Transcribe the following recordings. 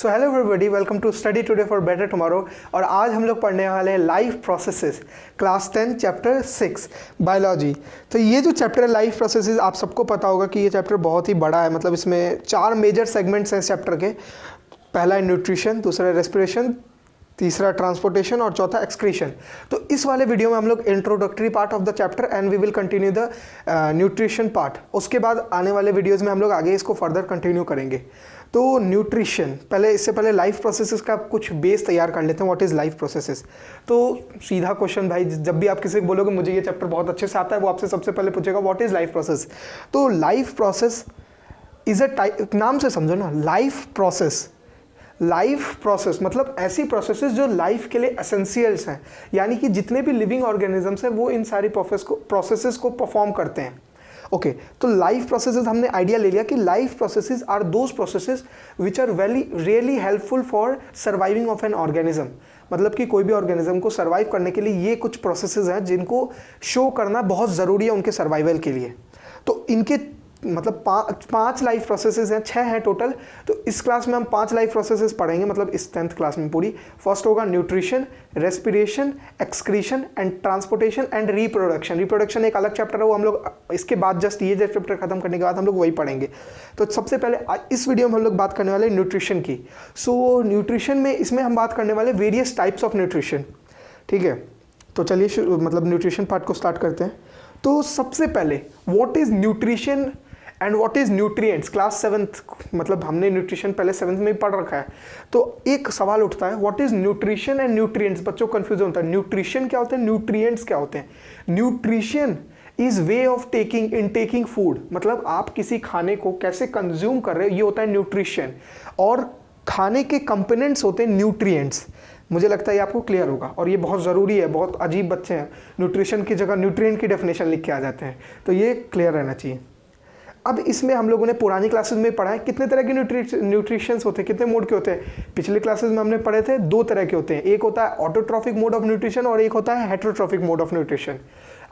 So hello everybody, welcome to study today for better tomorrow. और आज हम लोग पढ़ने वाले हैं life processes, class 10 chapter 6 biology. तो ये जो चैप्टर है लाइफ प्रोसेसेस, आप सबको पता होगा कि ये चैप्टर बहुत ही बड़ा है। मतलब इसमें 4 मेजर सेगमेंट्स हैं इस चैप्टर के। पहला है न्यूट्रिशन, दूसरा रेस्पिरेशन, तीसरा ट्रांसपोर्टेशन और चौथा एक्सक्रीशन। तो इस वाले वीडियो में हम लोग introductory part of the chapter and we will continue the nutrition part. उसके बाद आने वाले वीडियोस में हम लोग आगे इसको फर्दर कंटिन्यू करेंगे। तो न्यूट्रिशन, इससे पहले लाइफ प्रोसेसेस का कुछ बेस तैयार कर लेते हैं। What is life processes? तो सीधा क्वेश्चन भाई, जब भी आप किसी को बोलोगे मुझे ये चैप्टर बहुत अच्छे से आता है, वो आपसे सबसे पहले पूछेगा व्हाट इज़ लाइफ प्रोसेस। तो life process is a type, नाम से समझो ना, लाइफ प्रोसेस। लाइफ प्रोसेस मतलब ऐसी प्रोसेसेस जो लाइफ के लिए एसेंशियल्स हैं, यानी कि जितने भी लिविंग ऑर्गेनिजम्स हैं वो इन सारी प्रोसेसेस को परफॉर्म करते हैं। ओके, तो लाइफ प्रोसेसेस हमने आइडिया ले लिया कि life processes are those processes which are really helpful for surviving of an organism. मतलब कि कोई भी ऑर्गेनिज्म को सर्वाइव करने के लिए ये कुछ प्रोसेसेस हैं जिनको शो करना बहुत ज़रूरी है उनके सर्वाइवल के लिए। तो इनके मतलब पांच लाइफ प्रोसेसेस हैं, 6 हैं टोटल। तो इस क्लास में हम 5 लाइफ प्रोसेसेस पढ़ेंगे, मतलब इस 10th क्लास में पूरी। फर्स्ट होगा nutrition, respiration, excretion and transportation and reproduction. Reproduction एक अलग चैप्टर है, वो हम लोग इसके बाद जस्ट ये चैप्टर खत्म करने के बाद हम लोग वही पढ़ेंगे। तो सबसे पहले इस वीडियो में हम लोग बात करने वाले न्यूट्रिशन की। सो न्यूट्रिशन में इसमें हम बात करने वाले वेरियस टाइप्स ऑफ न्यूट्रिशन। ठीक है, तो चलिए मतलब न्यूट्रिशन पार्ट को स्टार्ट करते हैं। तो सबसे पहले what is nutrition and what is nutrients. Class 7th, मतलब हमने न्यूट्रिशन पहले 7th में ही पढ़ रखा है। तो एक सवाल उठता है, what is nutrition and nutrients. बच्चों को कंफ्यूजन होता है, न्यूट्रिशन क्या होता है, न्यूट्रिएंट्स क्या होते हैं। Nutrition is way of taking food, मतलब आप किसी खाने को कैसे कंज्यूम कर रहे हो, ये होता है न्यूट्रिशन। और खाने के कंपोनेंट्स होते हैं न्यूट्रिएंट्स। मुझे लगता है ये आपको क्लियर होगा और ये बहुत ज़रूरी है। बहुत अजीब बच्चे हैं, न्यूट्रिशन की जगह न्यूट्रिएंट की डेफिनेशन लिख के आ जाते हैं, तो ये क्लियर रहना चाहिए। अब इसमें हम लोगों ने पुरानी क्लासेस में पढ़ा है कितने तरह के न्यूट्रिशंस होते हैं, कितने मोड के होते हैं। पिछले क्लासेस में हमने पढ़े थे 2 तरह के होते हैं, एक होता है ऑटोट्रॉफिक मोड ऑफ न्यूट्रिशन और एक होता है हेटेरोट्रॉफिक मोड ऑफ न्यूट्रिशन।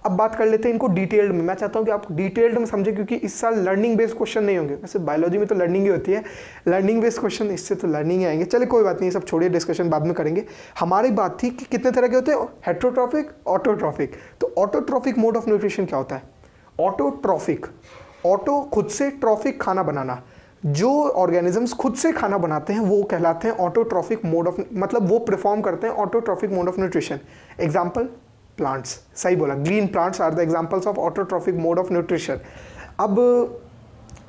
अब बात कर लेते हैं इनको डिटेल्ड में। मैं चाहता हूं कि आप डिटेल्ड में समझें, क्योंकि इस साल लर्निंग बेस्ड क्वेश्चन नहीं होंगे। वैसे बायोलॉजी में तो लर्निंग ही होती है, लर्निंग बेस्ड क्वेश्चन इससे तो लर्निंग ही आएंगे। चलिए कोई बात नहीं, सब छोड़िए, डिस्कशन बाद में करेंगे। हमारी बात थी कि कितने तरह के होते हैं, हेटेरोट्रॉफिक, ऑटोट्रॉफिक। तो ऑटोट्रॉफिक मोड ऑफ न्यूट्रिशन क्या होता है? ऑटोट्रॉफिक, ऑटो खुद से, ट्रॉफिक खाना बनाना। जो ऑर्गेनिजम्स खुद से खाना बनाते हैं वो कहलाते हैं ऑटोट्रॉफिक मोड ऑफ, मतलब वो परफॉर्म करते हैं autotrophic mode of nutrition. Example plants, सही बोला, green plants are the examples of autotrophic mode of nutrition. अब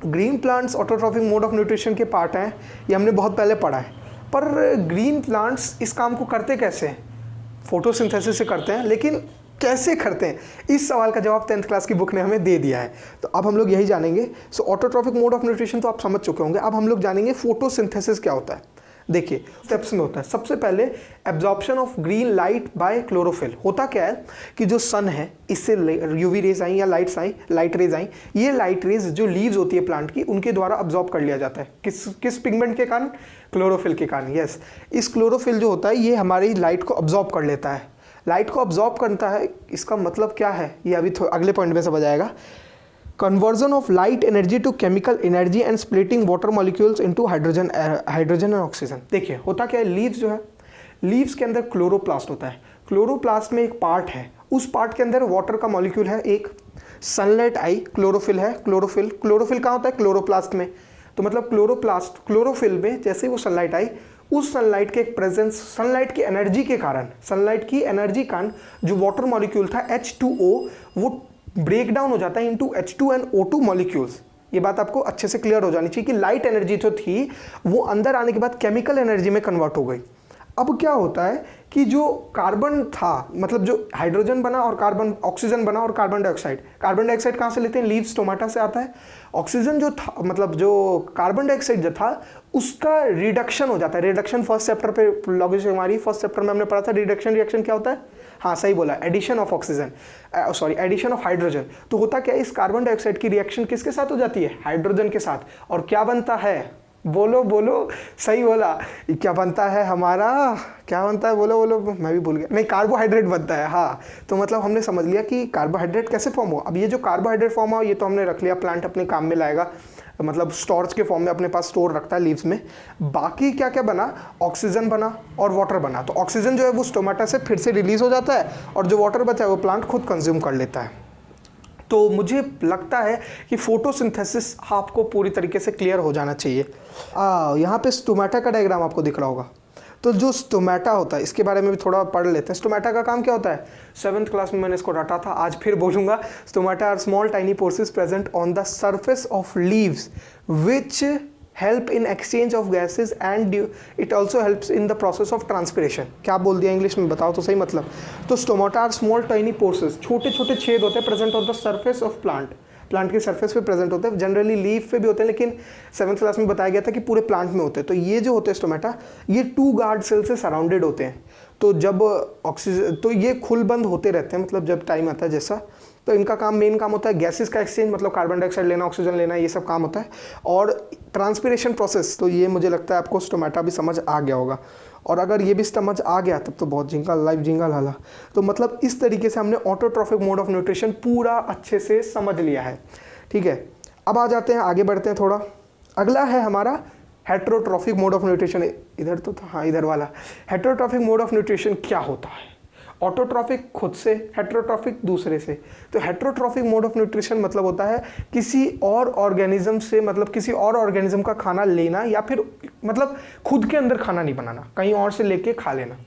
green plants autotrophic mode of nutrition के पार्ट हैं, ये हमने बहुत पहले पढ़ा है। पर ग्रीन प्लांट्स इस काम को करते कैसे हैं? फोटोसिंथेसिस से करते हैं, लेकिन कैसे करते हैं, इस सवाल का जवाब 10th क्लास की बुक ने हमें दे दिया है। तो अब हम लोग यही जानेंगे। सो ऑटोट्रॉफिक मोड ऑफ न्यूट्रिशन तो आप समझ चुके होंगे। अब हम लोग जानेंगे फोटोसिंथेसिस क्या होता है। देखिए स्टेप्स में होता है। सबसे पहले absorption of green light by chlorophyll. होता क्या है कि जो सन है, इससे यूवी रेज आई या लाइट रेज आई, ये लाइट रेज जो लीव्स होती है प्लांट की, उनके द्वारा अब्जॉर्ब कर लिया जाता है। किस पिगमेंट के कारण? क्लोरोफिल के कारण। यस, इस क्लोरोफिल जो होता है ये हमारी लाइट को अब्जॉर्ब कर लेता है। लाइट को अब्जॉर्ब करता है, इसका मतलब क्या है ये अभी अगले पॉइंट में समझ आएगा। Conversion of light energy to chemical energy and splitting water molecules into hydrogen and oxygen. देखिए होता क्या है, लीव्स जो है, लीव्स के अंदर क्लोरोप्लास्ट होता है। क्लोरोप्लास्ट में एक पार्ट है, उस पार्ट के अंदर वाटर का मॉलिक्यूल है एक। सनलाइट आई, क्लोरोफिल है। क्लोरोफिल कहाँ होता है? क्लोरोप्लास्ट में। तो मतलब क्लोरोफिल में जैसे ही वो सनलाइट आई, उस सनलाइट के एक प्रेजेंस, सनलाइट की एनर्जी के कारण, जो वाटर मॉलिक्यूल था H2O, वो ब्रेक डाउन हो जाता है into H2 and O2 molecules. ये बात आपको अच्छे से क्लियर हो जानी चाहिए कि लाइट एनर्जी जो थी वो अंदर आने के बाद केमिकल एनर्जी में कन्वर्ट हो गई। अब क्या होता है कि जो कार्बन था, मतलब जो हाइड्रोजन बना और कार्बन, ऑक्सीजन बना और कार्बन डाइऑक्साइड कहाँ से लेते हैं? लीव्स, टोमेटा से आता है। ऑक्सीजन जो था, मतलब जो कार्बन डाइऑक्साइड जो था, उसका रिडक्शन हो जाता है। रिडक्शन फर्स्ट चैप्टर पे लॉजिक हमारी फर्स्ट चैप्टर में हमने पढ़ा था। रिडक्शन रिएक्शन क्या होता है? हाँ सही बोला, addition of oxygen, addition of hydrogen. तो होता क्या है, इस कार्बन डाइऑक्साइड की रिएक्शन किसके साथ हो जाती है? हाइड्रोजन के साथ। और क्या बनता है? बोलो, सही बोला, क्या बनता है हमारा, क्या बनता है? बोलो, मैं भी भूल गया। नहीं, कार्बोहाइड्रेट बनता है। हाँ, तो मतलब हमने समझ लिया कि कार्बोहाइड्रेट कैसे फॉर्म हो। अब ये जो कार्बोहाइड्रेट फॉर्म हो, ये तो हमने रख लिया, प्लांट अपने काम में लाएगा। मतलब स्टोरेज के फॉर्म में अपने पास स्टोर रखता है लीव्स में। बाकी क्या क्या बना, ऑक्सीजन बना और वाटर बना। तो ऑक्सीजन जो है वो स्टोमेटा से फिर से रिलीज हो जाता है और जो वाटर बचा है वो प्लांट खुद कंज्यूम कर लेता है। तो मुझे लगता है कि फोटोसिंथेसिस आपको पूरी तरीके से क्लियर हो जाना चाहिए। यहाँ पे स्टोमेटा का डायग्राम आपको दिख रहा होगा। तो जो स्टोमेटा होता है इसके बारे में भी थोड़ा पढ़ लेते हैं। स्टोमेटा का काम क्या होता है, 7th क्लास में मैंने इसको रटा था, आज फिर बोलूँगा। Stomata are small tiny pores present on the surface of leaves which help in exchange of gases and it also helps in the process of transpiration. क्या बोल दिया इंग्लिश में, बताओ तो सही मतलब। तो stomata are small tiny pores, छोटे छोटे छेद होते हैं present on the surface of plant के सरफेस पे प्रेजेंट होते हैं। जनरली लीफ पे भी होते हैं, लेकिन 7th क्लास में बताया गया था कि पूरे प्लांट में होते हैं। तो ये जो होते हैं स्टोमेटा, ये 2 गार्ड सेल से सराउंडेड होते हैं। तो जब ऑक्सीजन, तो ये खुल बंद होते रहते हैं, मतलब जब टाइम आता है जैसा। तो इनका काम, मेन काम होता है गैसेस का एक्सचेंज, मतलब कार्बन डाइऑक्साइड लेना, ऑक्सीजन लेना, ये सब काम होता है। और ट्रांसपिरेशन प्रोसेस, तो ये मुझे लगता है आपको स्टोमेटा भी समझ आ गया होगा। और अगर ये भी समझ आ गया तब तो बहुत जिंगल लाइफ जिंगल हाला। तो मतलब इस तरीके से हमने ऑटोट्रॉफिक मोड ऑफ न्यूट्रिशन पूरा अच्छे से समझ लिया है। ठीक है, अब आ जाते हैं, आगे बढ़ते हैं थोड़ा। अगला है हमारा हेटेरोट्रॉफिक मोड ऑफ न्यूट्रिशन। इधर तो था, हाँ इधर वाला। हेटेरोट्रॉफिक मोड ऑफ न्यूट्रिशन क्या होता है? ऑटोट्रॉफिक खुद से, हेटेरोट्रॉफिक दूसरे से। तो हेटेरोट्रॉफिक मोड ऑफ न्यूट्रिशन मतलब होता है किसी और ऑर्गेनिज्म से, मतलब किसी और ऑर्गेनिज्म का खाना लेना, या फिर मतलब खुद के अंदर खाना नहीं बनाना, कहीं और से लेके खा लेना।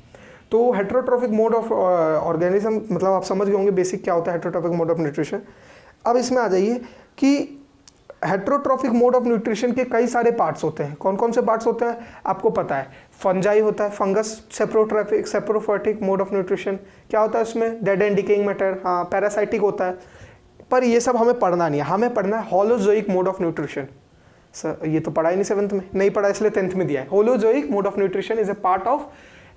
तो हेटेरोट्रॉफिक मोड ऑफ ऑर्गेनिज्म मतलब आप समझ गए होंगे बेसिक क्या होता है हेटेरोट्रॉफिक मोड ऑफ न्यूट्रिशन। अब इसमें आ जाइए कि हेटेरोट्रॉफिक मोड ऑफ न्यूट्रिशन के कई सारे पार्ट्स होते हैं। कौन कौन से पार्ट्स होते हैं आपको पता है? फंजाई होता है, fungus. Saprophytic mode of nutrition क्या होता है उसमें? Dead and decaying matter. हाँ, पैरासाइटिक होता है। पर ये सब हमें पढ़ना नहीं है, हमें पढ़ना है holozoic mode of nutrition. Sir ये तो पढ़ा ही नहीं 7th में, नहीं पढ़ा इसलिए 10th में दिया है। Holozoic mode of nutrition is a part of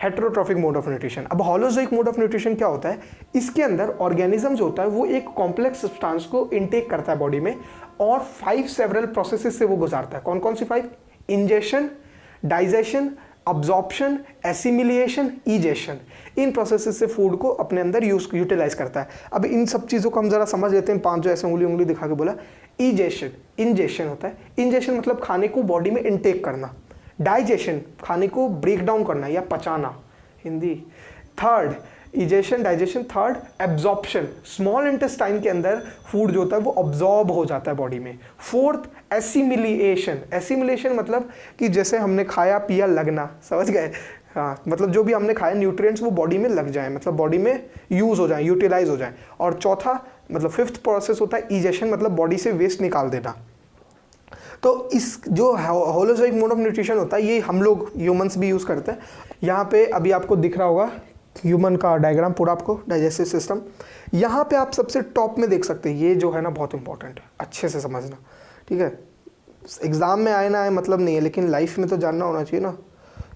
heterotrophic mode of nutrition. अब होलोजोइक मोड ऑफ न्यूट्रिशन क्या होता है? इसके अंदर ऑर्गेनिज्म जो होता है वो एक कॉम्प्लेक्स सब्सटेंस को इनटेक करता है बॉडी में और 5 सेवरल प्रोसेसेस से वो गुजारता है। कौन कौन सी 5? Ingestion, digestion, absorption, assimilation, egestion. इन प्रोसेसेस से फूड को अपने अंदर यूटिलाइज करता है। अब इन सब चीज़ों को हम जरा समझ लेते हैं। 5 जो ऐसे उंगली दिखा के बोला। इजेशन, इंजेशन होता है। इंजेशन मतलब खाने को बॉडी में इनटेक करना। डाइजेशन, खाने को ब्रेक डाउन करना या पचाना, Hindi. Third, egestion, digestion. Third, absorption, small intestine के अंदर फूड जो होता है वो ऑब्जॉर्ब हो जाता है बॉडी में। फोर्थ, एसिमिलिएशन। एसिमिलेशन मतलब कि जैसे हमने खाया पिया लगना, समझ गए? हाँ, मतलब जो भी हमने खाया न्यूट्रिएंट्स वो बॉडी में लग जाए, मतलब बॉडी में यूज हो जाए, यूटिलाइज हो जाए। और चौथा मतलब 5th प्रोसेस होता है इजेशन, मतलब बॉडी से वेस्ट निकाल देना। तो इस जो होलोजोइक मोड ऑफ न्यूट्रिशन होता है ये हम लोग ह्यूमंस भी यूज़ करते हैं। यहाँ पे अभी आपको दिख रहा होगा ह्यूमन का डायग्राम पूरा, आपको डाइजेस्टिव सिस्टम। यहाँ पे आप सबसे टॉप में देख सकते हैं, ये जो है ना बहुत इंपॉर्टेंट है, अच्छे से समझना। ठीक है, एग्जाम में आए ना आए मतलब नहीं है, लेकिन लाइफ में तो जानना होना चाहिए ना,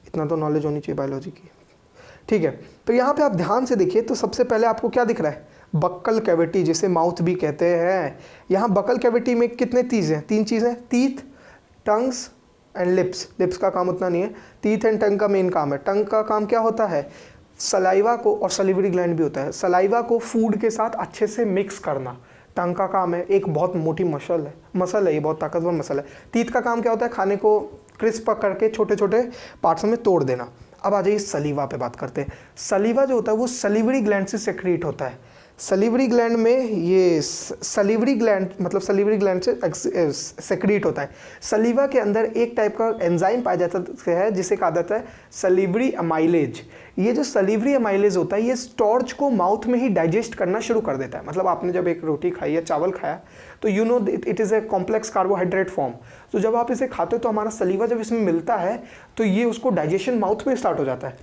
इतना तो नॉलेज होनी चाहिए बायोलॉजी की। ठीक है, तो यहाँ पे आप ध्यान से देखिए तो सबसे पहले आपको क्या दिख रहा है? बक्कल कैविटी, जिसे माउथ भी कहते हैं। यहाँ बक्कल कैविटी में कितने चीज़ हैं? 3 चीज़ें, teeth, tongues and lips. Lips का काम उतना नहीं है, टीथ एंड टंग का मेन काम है। टंग का काम क्या होता है? सलाइवा को, और सलिवरी ग्लैंड भी होता है, सलाइवा को फूड के साथ अच्छे से मिक्स करना टंग का काम है। एक बहुत मोटी मसल है, ये बहुत ताकतवर मसल है। टीथ का काम क्या होता है? खाने को क्रिस्प करके छोटे छोटे पार्ट्स में तोड़ देना। अब आ जाइए सलीवा पे बात करते हैं। सलीवा जो होता है वो सलिवरी ग्लैंड से सेक्रेट होता है। सलिवरी ग्लैंड में ये सलिवरी ग्लैंड मतलब सलिवरी ग्लैंड से सेक्रेट होता है। सलीवा के अंदर एक टाइप का एंजाइम पाया जाता है जिसे कहा जाता है सलिवरी अमाइलेज। ये जो सलिवरी अमाइलेज होता है ये स्टार्च को माउथ में ही डाइजेस्ट करना शुरू कर देता है। मतलब आपने जब एक रोटी खाई या चावल खाया तो you know it is a complex carbohydrate form. तो जब आप इसे खाते हो तो हमारा सलीवा जब इसमें मिलता है तो ये उसको डाइजेशन माउथ में स्टार्ट हो जाता है।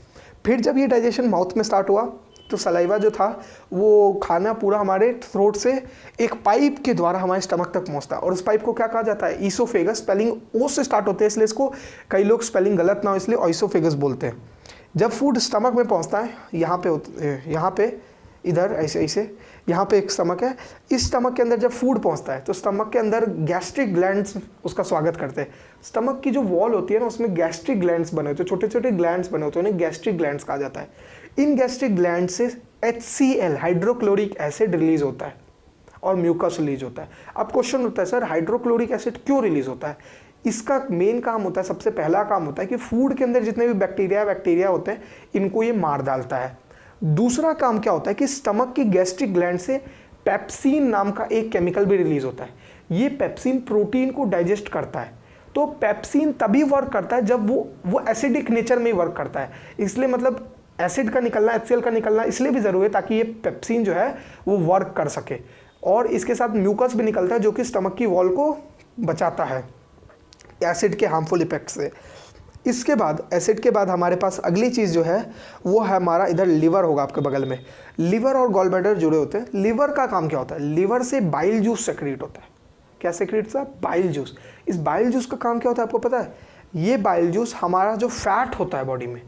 फिर जब ये डाइजेशन माउथ में स्टार्ट हुआ तो सलाइवा जो था वो खाना पूरा हमारे थ्रोट से एक पाइप के द्वारा हमारे स्टमक तक पहुंचता है। और उस पाइप को क्या कहा जाता है? ईसोफेगस। स्पेलिंग ओ से स्टार्ट होते हैं इसलिए इसको कई लोग स्पेलिंग गलत ना हो इसलिए ऑइसोफेगस बोलते हैं। जब फूड स्टमक में पहुंचता है, यहाँ पे इधर ऐसे यहाँ पे एक स्टमक है, इस स्टमक के अंदर जब फूड पहुंचता है तो स्टमक के अंदर गैस्ट्रिक ग्लैंड्स उसका स्वागत करते हैं। स्टमक की जो वॉल होती है ना उसमें गैस्ट्रिक ग्लैंड्स बने होते हैं, छोटे छोटे ग्लैंड्स बने होते हैं, उन्हें गैस्ट्रिक ग्लैंड्स कहा जाता है। इन गैस्ट्रिक ग्लैंड से HCl हाइड्रोक्लोरिक एसिड रिलीज होता है। और म्यूकस रिलीज होता है। अब क्वेश्चन होता है सर हाइड्रोक्लोरिक एसिड क्यों रिलीज होता है? इसका मेन काम होता है, सबसे पहला काम होता है कि फूड के अंदर जितने भी बैक्टीरिया होते हैं इनको ये मार डालता है। दूसरा काम क्या होता है कि स्टमक की गैस्ट्रिक ग्लैंड से पेप्सिन नाम का एक केमिकल भी रिलीज होता है। ये पेप्सिन प्रोटीन को डाइजेस्ट करता है। तो पेप्सिन तभी वर्क करता है जब वो एसिडिक नेचर में वर्क करता है, इसलिए मतलब एसिड का निकलना, HCl का निकलना इसलिए भी ज़रूरी है ताकि ये पेप्सिन जो है वो वर्क कर सके। और इसके साथ म्यूकस भी निकलता है जो कि स्टमक की वॉल को बचाता है एसिड के हार्मफुल इफेक्ट से। इसके बाद एसिड के बाद हमारे पास अगली चीज़ जो है वो है हमारा इधर लिवर होगा आपके बगल में। लिवर और गॉल ब्लैडर जुड़े होते हैं। लिवर का काम क्या होता है? लिवर से बाइल जूस सेक्रेट होता है। क्या सेक्रेट था? Bile juice. इस बाइल जूस का काम क्या होता है आपको पता है? ये बाइल जूस हमारा जो फैट होता है बॉडी में,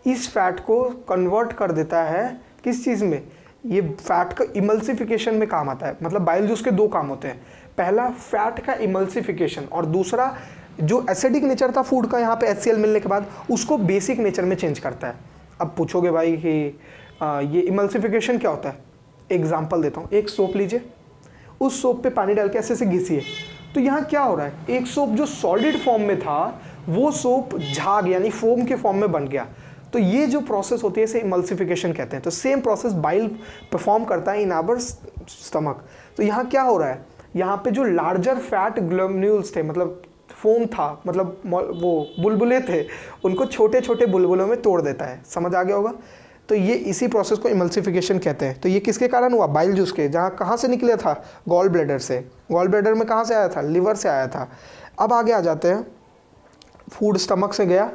इस फैट को कन्वर्ट कर देता है किस चीज़ में? ये फैट का इमल्सिफिकेशन में काम आता है। मतलब बाइल जूस के दो काम होते हैं, पहला फैट का इमल्सिफिकेशन और दूसरा जो एसिडिक नेचर था फूड का यहाँ पे HCl मिलने के बाद उसको बेसिक नेचर में चेंज करता है। अब पूछोगे भाई कि ये इमल्सिफिकेशन क्या होता है? एग्जाम्पल देता हूँ, एक सोप लीजिए, उस सोप पे पानी डाल के ऐसे घिसिए, तो यहाँ क्या हो रहा है? एक सोप जो सॉलिड फॉर्म में था वो सोप झाग यानी फोम के फॉर्म में बन गया। तो ये जो प्रोसेस होती है इसे इमल्सिफिकेशन कहते हैं। तो सेम प्रोसेस बाइल परफॉर्म करता है इन आवर स्टमक। तो यहाँ क्या हो रहा है? यहाँ पे जो लार्जर फैट ग्लोम्युल्स थे, मतलब फोम था, मतलब वो बुलबुले थे, उनको छोटे छोटे बुलबुलों में तोड़ देता है। समझ आ गया होगा? तो ये इसी प्रोसेस को इमल्सिफिकेशन कहते हैं। तो ये किसके कारण हुआ? बाइल जूस के। जहाँ कहाँ से निकला था? गॉल ब्लैडर से। गॉल ब्लैडर में कहाँ से आया था? लिवर से आया था। अब आगे आ जाते हैं, फूड स्टमक से गया,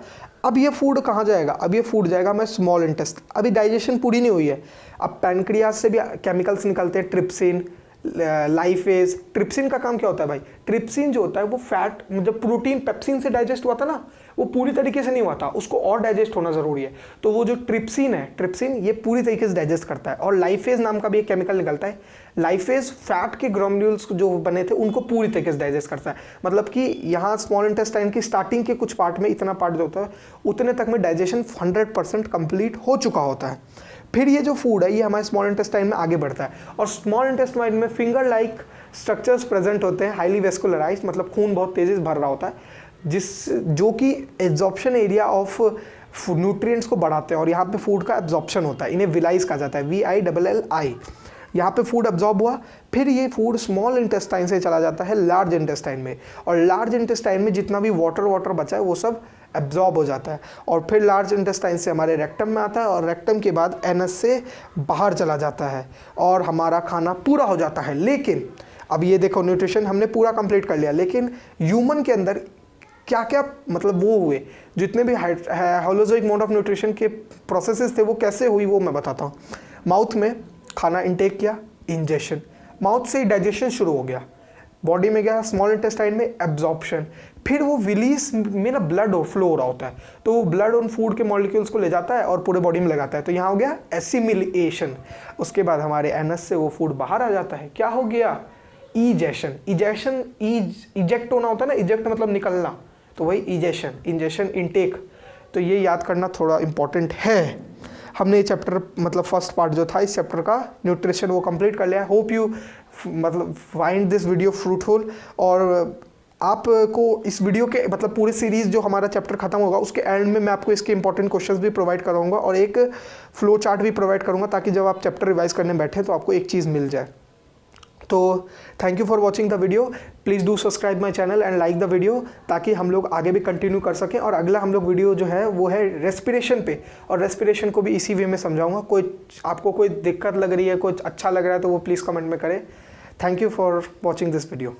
अब ये फूड कहाँ जाएगा? अब ये फूड जाएगा हमें स्मॉल इंटेस्ट। अभी डाइजेशन पूरी नहीं हुई है। अब पैनक्रियाज से भी केमिकल्स निकलते हैं, ट्रिप्सिन, लाइफेज। ट्रिप्सिन का काम क्या होता है भाई? ट्रिप्सिन जो होता है वो फैट, जब प्रोटीन पेप्सिन से डाइजेस्ट हुआ था ना, वो पूरी तरीके से नहीं हुआ था, उसको और डाइजेस्ट होना जरूरी है। तो वो जो ट्रिप्सिन है, ट्रिप्सिन ये पूरी तरीके से डाइजेस्ट करता है। और लाइफेज नाम का भी एक केमिकल निकलता है। लाइफेज फैट के ग्लोम्युल्स जो बने थे उनको पूरी तरीके से डाइजेस्ट करता है। मतलब कि यहाँ स्मॉल इंटेस्टाइन की स्टार्टिंग के कुछ पार्ट में इतना पार्ट जो होता है उतने तक में डाइजेशन 100% कंप्लीट हो चुका होता है। फिर ये जो फूड है ये हमारे स्मॉल इंटेस्टाइन में आगे बढ़ता है और स्मॉल इंटेस्टाइन में फिंगर लाइक स्ट्रक्चर्स प्रेजेंट होते हैं, हाईली वेस्कुलराइज्ड, मतलब खून बहुत तेजी से भर रहा होता है, जो कि एब्जॉर्प्शन एरिया ऑफ न्यूट्रिएंट्स को बढ़ाते हैं और यहाँ पे फूड का एब्जॉर्प्शन होता है। इन्हें विलाइज कहा जाता है, VILLI। यहाँ पे फूड एब्जॉर्ब हुआ, फिर ये फूड स्मॉल इंटेस्टाइन से चला जाता है लार्ज इंटेस्टाइन में, और लार्ज इंटेस्टाइन में जितना भी वाटर बचा है वो सब एब्जॉर्ब हो जाता है और फिर लार्ज इंटेस्टाइन से हमारे रेक्टम में आता है और रेक्टम के बाद एनस से बाहर चला जाता है और हमारा खाना पूरा हो जाता है। लेकिन अब ये देखो, न्यूट्रिशन हमने पूरा कंप्लीट कर लिया, लेकिन ह्यूमन के अंदर क्या क्या मतलब वो हुए, जितने भी होलोजोइक मोड ऑफ न्यूट्रिशन के प्रोसेसेस थे वो कैसे हुई वो मैं बताता हूँ। माउथ में खाना इंटेक किया, इंजेक्शन, माउथ से ही डाइजेशन शुरू हो गया, बॉडी में गया, स्मॉल इंटेस्टाइन में एब्जॉर्प्शन, फिर वो रिलीज में ना ब्लड फ्लो हो रहा होता है, तो वो ब्लड उन फूड के मॉलिक्यूल्स को ले जाता है और पूरे बॉडी में लगाता है। तो यहाँ हो गया एसिमिलेशन। उसके बाद हमारे एनस से वो फूड बाहर आ जाता है, क्या हो गया? इजेशन। इजेक्शन, इजेक्ट होना होता है ना, इजेक्ट मतलब निकलना, तो वही इजेशन, इंजेक्शन, इनटेक। तो ये याद करना थोड़ा इंपॉर्टेंट है। हमने ये चैप्टर मतलब फर्स्ट पार्ट जो था इस चैप्टर का न्यूट्रिशन वो कंप्लीट कर लिया। होप यू मतलब फाइंड दिस वीडियो फ्रूटफुल, और आपको इस वीडियो के मतलब पूरी सीरीज़ जो हमारा चैप्टर खत्म होगा उसके एंड में मैं आपको इसके इंपॉर्टेंट क्वेश्चंस भी प्रोवाइड करूँगा और एक फ्लो चार्ट भी प्रोवाइड करूँगा, ताकि जब आप चैप्टर रिवाइज करने बैठे तो आपको एक चीज़ मिल जाए। तो thank you for watching the video, please do subscribe my channel and like the video, ताकि हम लोग आगे भी कंटिन्यू कर सकें। और अगला हम लोग वीडियो जो है वो है रेस्पिरेशन पे, और रेस्पिरेशन को भी इसी वे में समझाऊंगा। आपको कोई दिक्कत लग रही है, कुछ अच्छा लग रहा है तो वो प्लीज़ कमेंट में करें। Thank you for watching this video.